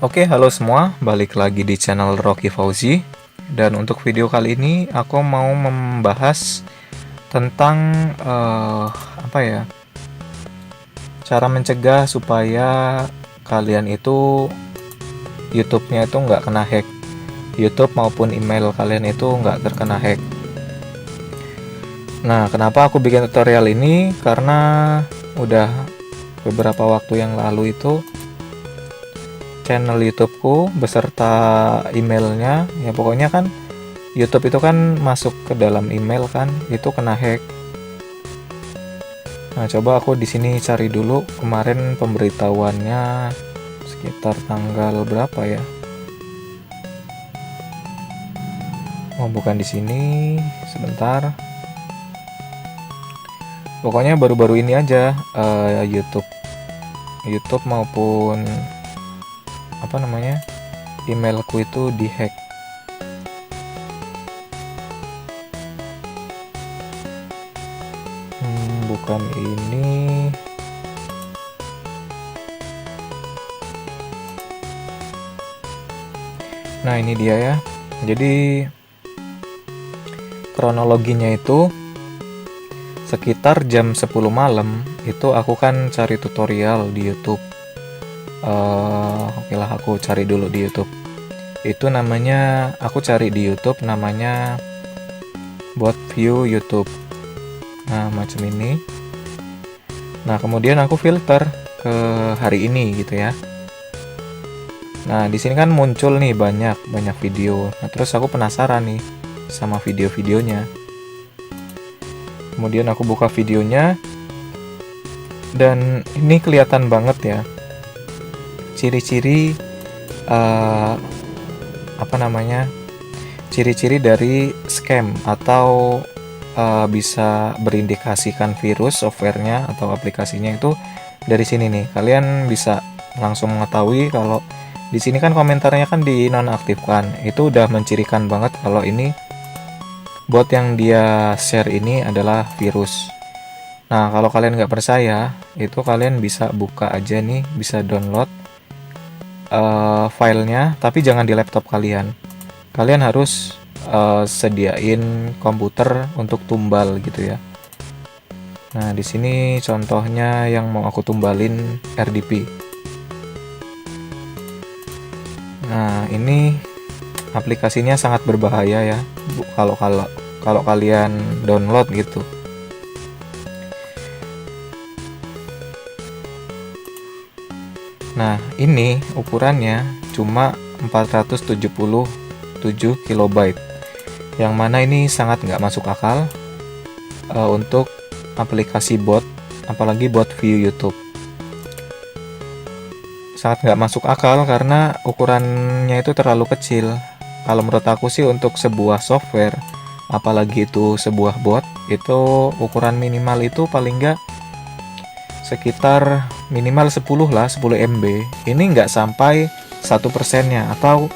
Oke, halo semua, balik lagi di channel Rocky Fauzi. Dan untuk video kali ini aku mau membahas tentang apa ya? Cara mencegah supaya kalian itu YouTube-nya itu nggak kena hack. YouTube maupun email kalian itu nggak terkena hack. Nah, kenapa aku bikin tutorial ini? Karena udah beberapa waktu yang lalu itu channel YouTubeku beserta emailnya, ya pokoknya kan YouTube itu kan masuk ke dalam email kan, itu kena hack. Nah, coba aku di sini cari dulu kemarin pemberitahuannya sekitar tanggal berapa ya? Oh, bukan di sini, sebentar. Pokoknya baru-baru ini aja YouTube maupun apa namanya emailku itu dihack. Bukan ini. Nah, ini dia ya. Jadi kronologinya itu sekitar jam 10 malam itu aku kan cari tutorial di YouTube. Oke lah, aku cari dulu di YouTube. Itu namanya, aku cari di YouTube namanya buat view YouTube. Nah, macam ini. Nah, kemudian aku filter ke hari ini gitu ya. Nah, di sini kan muncul nih banyak video. Nah, terus aku penasaran nih sama video-videonya. Kemudian aku buka videonya dan ini kelihatan banget ya ciri-ciri ciri-ciri dari scam atau bisa berindikasikan virus softwarenya atau aplikasinya itu dari sini nih. Kalian bisa langsung mengetahui kalau di sini kan komentarnya kan dinonaktifkan. Itu udah mencirikan banget kalau ini bot yang dia share ini adalah virus. Nah, kalau kalian nggak percaya, itu kalian bisa buka aja nih, bisa download filenya, tapi jangan di laptop kalian. Kalian harus sediain komputer untuk tumbal gitu ya. Nah, di sini contohnya yang mau aku tumbalin RDP. Nah, ini aplikasinya sangat berbahaya ya, kalau kalian download gitu. Nah, ini ukurannya cuma 477 KB, yang mana ini sangat nggak masuk akal untuk aplikasi bot, apalagi bot view YouTube. Sangat nggak masuk akal karena ukurannya itu terlalu kecil. Kalau menurut aku sih untuk sebuah software, apalagi itu sebuah bot, itu ukuran minimal itu paling nggak sekitar minimal 10 lah, 10 MB. Ini nggak sampai 1%-nya atau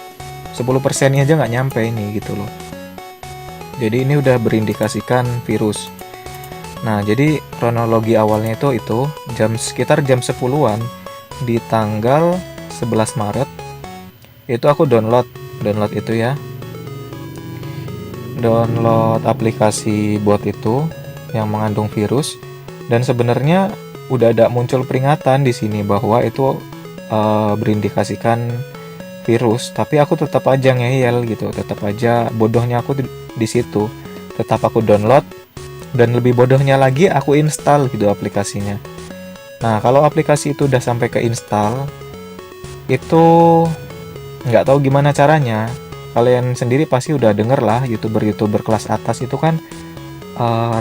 10%-nya aja nggak nyampe ini gitu loh. Jadi ini udah berindikasikan virus. Nah, jadi kronologi awalnya itu sekitar jam 10-an di tanggal 11 Maret itu aku download itu ya. Download aplikasi bot itu yang mengandung virus, dan sebenarnya udah ada muncul peringatan di sini bahwa itu berindikasikan virus, tapi aku tetap aja ngeyel gitu, tetap aja bodohnya aku di situ. Tetap aku download dan lebih bodohnya lagi aku install gitu aplikasinya. Nah, kalau aplikasi itu udah sampai ke install, itu nggak tahu gimana caranya. Kalian sendiri pasti udah denger lah, youtuber kelas atas itu kan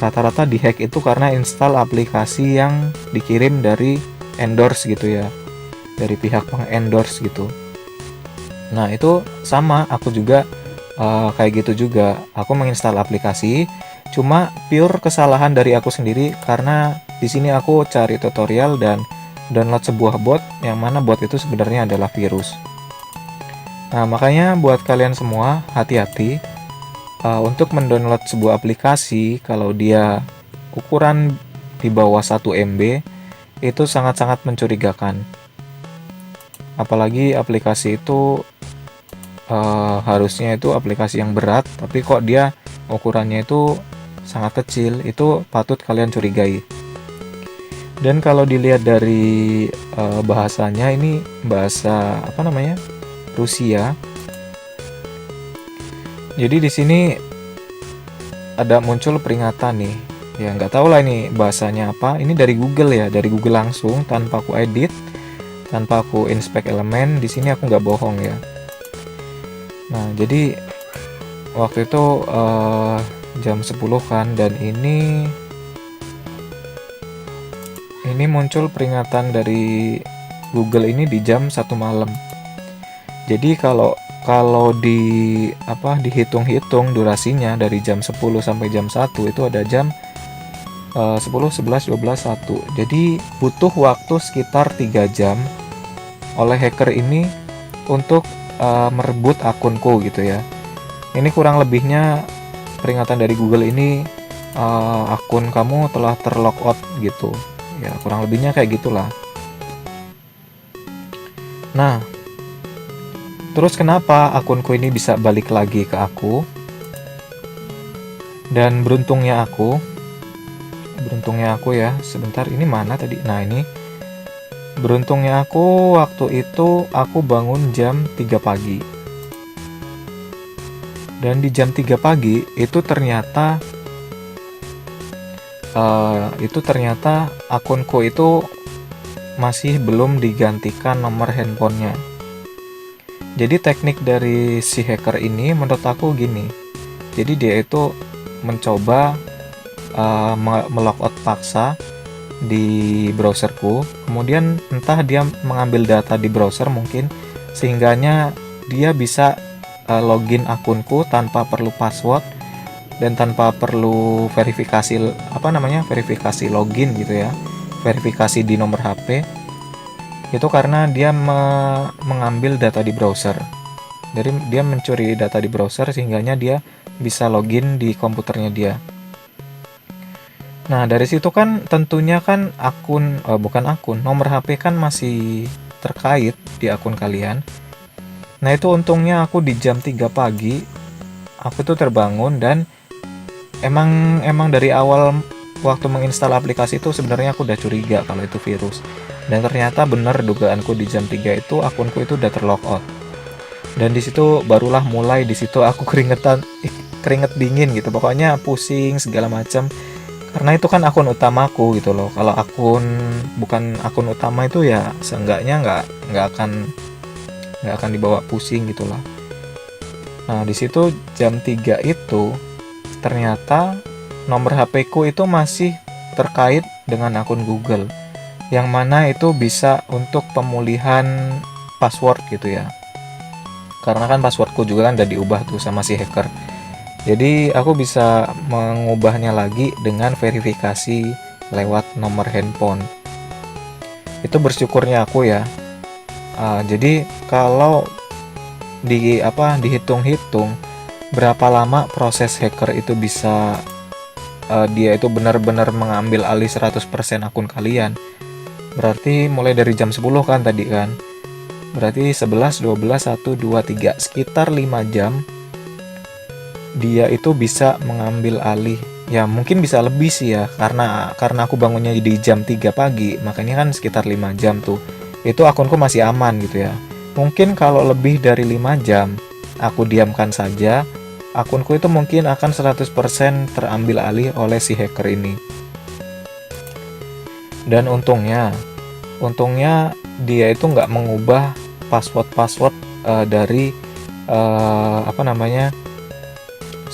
rata-rata dihack itu karena install aplikasi yang dikirim dari endorse gitu ya, dari pihak peng-endorse gitu. Nah, itu sama, aku juga kayak gitu juga. Aku menginstal aplikasi, cuma pure kesalahan dari aku sendiri karena di sini aku cari tutorial dan download sebuah bot yang mana bot itu sebenarnya adalah virus. Nah, makanya buat kalian semua hati-hati untuk mendownload sebuah aplikasi kalau dia ukuran di bawah 1 MB itu sangat-sangat mencurigakan. Apalagi aplikasi itu harusnya itu aplikasi yang berat, tapi kok dia ukurannya itu sangat kecil, itu patut kalian curigai. Dan kalau dilihat dari bahasanya, ini bahasa apa namanya, Rusia. Jadi di sini ada muncul peringatan nih, ya nggak tahu lah ini bahasanya apa. Ini dari Google ya, dari Google langsung, tanpa aku edit, tanpa aku inspect elemen. Di sini aku nggak bohong ya. Nah, jadi waktu itu jam 10 kan, dan ini muncul peringatan dari Google ini di jam 1 malam. Jadi kalau dihitung-hitung durasinya dari jam 10 sampai jam 1 itu ada jam 10, 11, 12, 1. Jadi butuh waktu sekitar 3 jam oleh hacker ini untuk merebut akunku gitu ya. Ini kurang lebihnya peringatan dari Google ini, akun kamu telah terlogout gitu. Ya, kurang lebihnya kayak gitulah. Nah, terus kenapa akunku ini bisa balik lagi ke aku? Dan beruntungnya aku ya, sebentar, ini mana tadi? Nah, ini beruntungnya aku, waktu itu aku bangun jam 3 pagi. Dan di jam 3 pagi itu ternyata akunku itu masih belum digantikan nomor handphonenya. Jadi teknik dari si hacker ini menurut aku gini. Jadi dia itu mencoba melogout paksa di browserku, kemudian entah dia mengambil data di browser mungkin, sehingganya dia bisa login akunku tanpa perlu password dan tanpa perlu verifikasi login gitu ya, verifikasi di nomor HP. Itu karena dia mengambil data di browser. Jadi dia mencuri data di browser sehingganya dia bisa login di komputernya dia. Nah, dari situ kan tentunya kan nomor HP kan masih terkait di akun kalian. Nah, itu untungnya aku di jam 3 pagi aku tuh terbangun, dan emang dari awal waktu menginstal aplikasi itu sebenarnya aku udah curiga kalau itu virus. Dan ternyata benar dugaanku, di jam 3 itu akunku itu udah terlogout. Dan di situ barulah mulai, di situ aku keringet dingin gitu. Pokoknya pusing segala macam. Karena itu kan akun utamaku gitu loh. Kalau bukan akun utama itu ya seenggaknya nggak akan dibawa pusing gitulah. Nah, di situ jam 3 itu ternyata nomor HP ku itu masih terkait dengan akun Google, yang mana itu bisa untuk pemulihan password gitu ya. Karena kan passwordku juga kan udah diubah tuh sama si hacker. Jadi aku bisa mengubahnya lagi dengan verifikasi lewat nomor handphone. Itu bersyukurnya aku ya. Jadi kalau dihitung-hitung berapa lama proses hacker itu bisa dia itu benar-benar mengambil alih 100% akun kalian. Berarti mulai dari jam 10 kan tadi kan. Berarti 11, 12, 1, 2, 3, sekitar 5 jam dia itu bisa mengambil alih. Ya mungkin bisa lebih sih ya, karena aku bangunnya di jam 3 pagi, makanya kan sekitar 5 jam tuh. Itu akunku masih aman gitu ya. Mungkin kalau lebih dari 5 jam aku diamkan saja, akunku itu mungkin akan 100% terambil alih oleh si hacker ini. Dan untungnya dia itu nggak mengubah password dari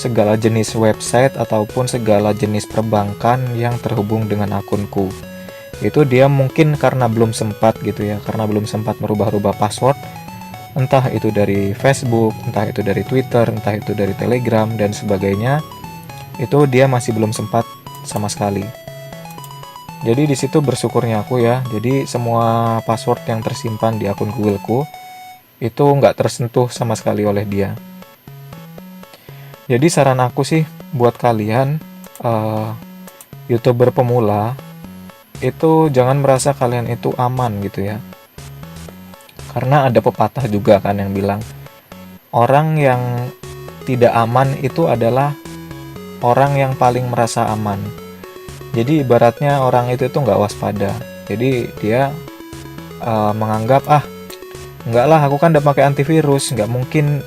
segala jenis website ataupun segala jenis perbankan yang terhubung dengan akunku. Itu dia mungkin karena belum sempat gitu ya, karena belum sempat merubah-rubah password, entah itu dari Facebook, entah itu dari Twitter, entah itu dari Telegram dan sebagainya. Itu dia masih belum sempat sama sekali. Jadi di situ bersyukurnya aku ya. Jadi semua password yang tersimpan di akun Googleku itu nggak tersentuh sama sekali oleh dia. Jadi saran aku sih buat kalian YouTuber pemula, itu jangan merasa kalian itu aman gitu ya. Karena ada pepatah juga kan yang bilang, orang yang tidak aman itu adalah orang yang paling merasa aman. Jadi ibaratnya orang itu tuh nggak waspada. Jadi dia menganggap, enggak lah, aku kan udah pakai antivirus, nggak mungkin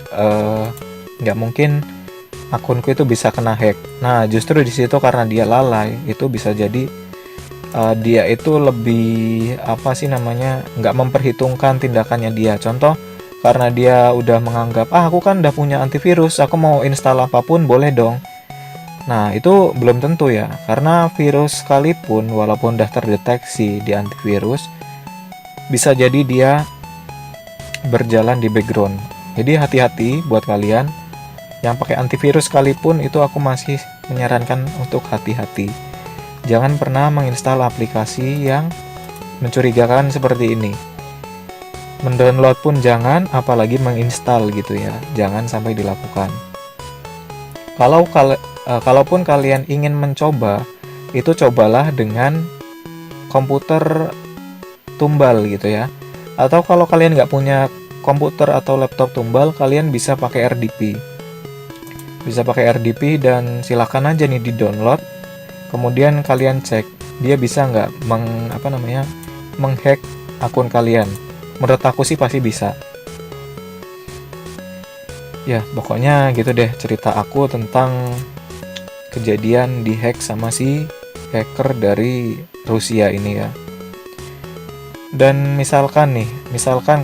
akunku itu bisa kena hack. Nah, justru di situ karena dia lalai, itu bisa jadi dia itu lebih nggak memperhitungkan tindakannya dia. Contoh, karena dia udah menganggap, aku kan udah punya antivirus, aku mau install apapun boleh dong. Nah, itu belum tentu ya, karena virus sekalipun walaupun udah terdeteksi di antivirus, bisa jadi dia berjalan di background. Jadi hati-hati buat kalian yang pakai antivirus sekalipun, itu aku masih menyarankan untuk hati-hati. Jangan pernah menginstal aplikasi yang mencurigakan seperti ini. Mendownload pun jangan, apalagi menginstal gitu ya. Jangan sampai dilakukan. Kalaupun kalian ingin mencoba, itu cobalah dengan komputer tumbal gitu ya. Atau kalau kalian nggak punya komputer atau laptop tumbal, kalian bisa pakai RDP. Dan silakan aja nih di download. Kemudian kalian cek dia bisa nggak menghack akun kalian. Menurut aku sih pasti bisa. Ya, pokoknya gitu deh cerita aku tentang kejadian dihack sama si hacker dari Rusia ini ya. Dan misalkan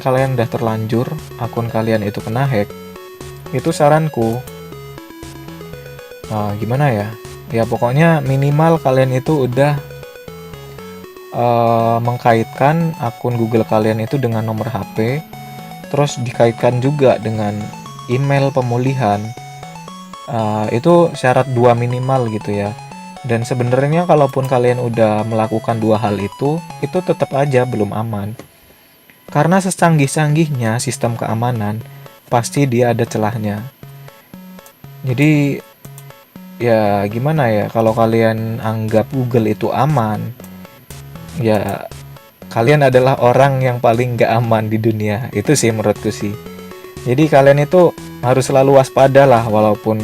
kalian udah terlanjur akun kalian itu kena hack, itu saranku gimana ya? Ya pokoknya minimal kalian itu udah mengkaitkan akun Google kalian itu dengan nomor HP, terus dikaitkan juga dengan email pemulihan. Itu syarat 2 minimal gitu ya. Dan sebenarnya kalaupun kalian udah melakukan 2 hal itu tetap aja belum aman. Karena secanggih-canggihnya sistem keamanan, pasti dia ada celahnya. Jadi ya gimana ya, kalau kalian anggap Google itu aman, ya kalian adalah orang yang paling gak aman di dunia. Itu sih menurutku sih. Jadi kalian itu harus selalu waspada lah, walaupun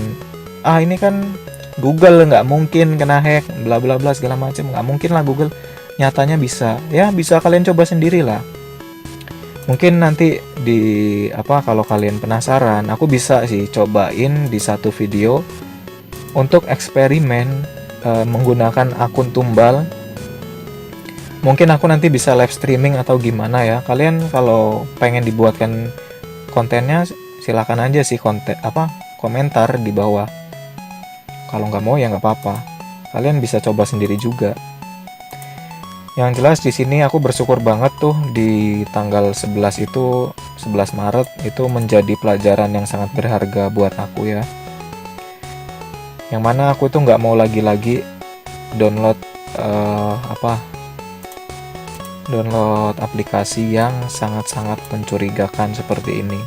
ini kan Google nggak mungkin kena hack, bla bla bla segala macam, nggak mungkin lah Google. Nyatanya bisa, ya bisa kalian coba sendiri lah. Mungkin nanti kalau kalian penasaran, aku bisa sih cobain di satu video untuk eksperimen menggunakan akun tumbal. Mungkin aku nanti bisa live streaming atau gimana ya. Kalian kalau pengen dibuatkan kontennya, silakan aja sih komentar di bawah. Kalau nggak mau ya nggak apa-apa. Kalian bisa coba sendiri juga. Yang jelas di sini aku bersyukur banget tuh di tanggal 11 Maret itu menjadi pelajaran yang sangat berharga buat aku ya. Yang mana aku tuh nggak mau lagi-lagi download aplikasi yang sangat-sangat mencurigakan seperti ini.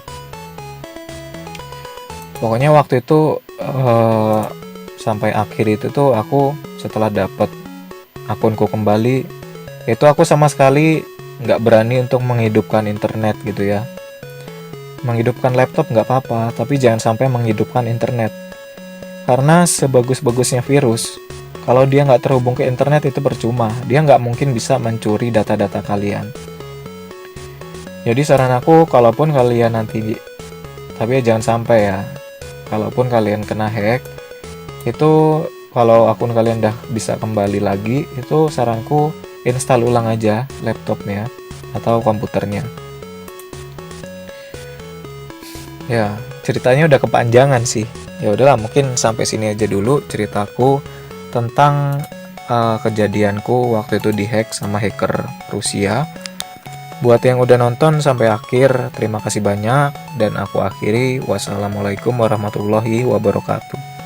Pokoknya waktu itu sampai akhir itu tuh aku setelah dapat akunku kembali, itu aku sama sekali nggak berani untuk menghidupkan internet gitu ya. Menghidupkan laptop nggak apa-apa, tapi jangan sampai menghidupkan internet. Karena sebagus-bagusnya virus, kalau dia nggak terhubung ke internet itu percuma. Dia nggak mungkin bisa mencuri data-data kalian. Jadi saran aku, kalaupun kalian nanti, tapi jangan sampai ya, kalaupun kalian kena hack, itu kalau akun kalian udah bisa kembali lagi, itu saranku install ulang aja laptopnya atau komputernya. Ya, ceritanya udah kepanjangan sih. Ya udahlah, mungkin sampai sini aja dulu ceritaku tentang kejadianku waktu itu dihack sama hacker Rusia. Buat yang udah nonton sampai akhir, terima kasih banyak, dan aku akhiri. Wassalamualaikum warahmatullahi wabarakatuh.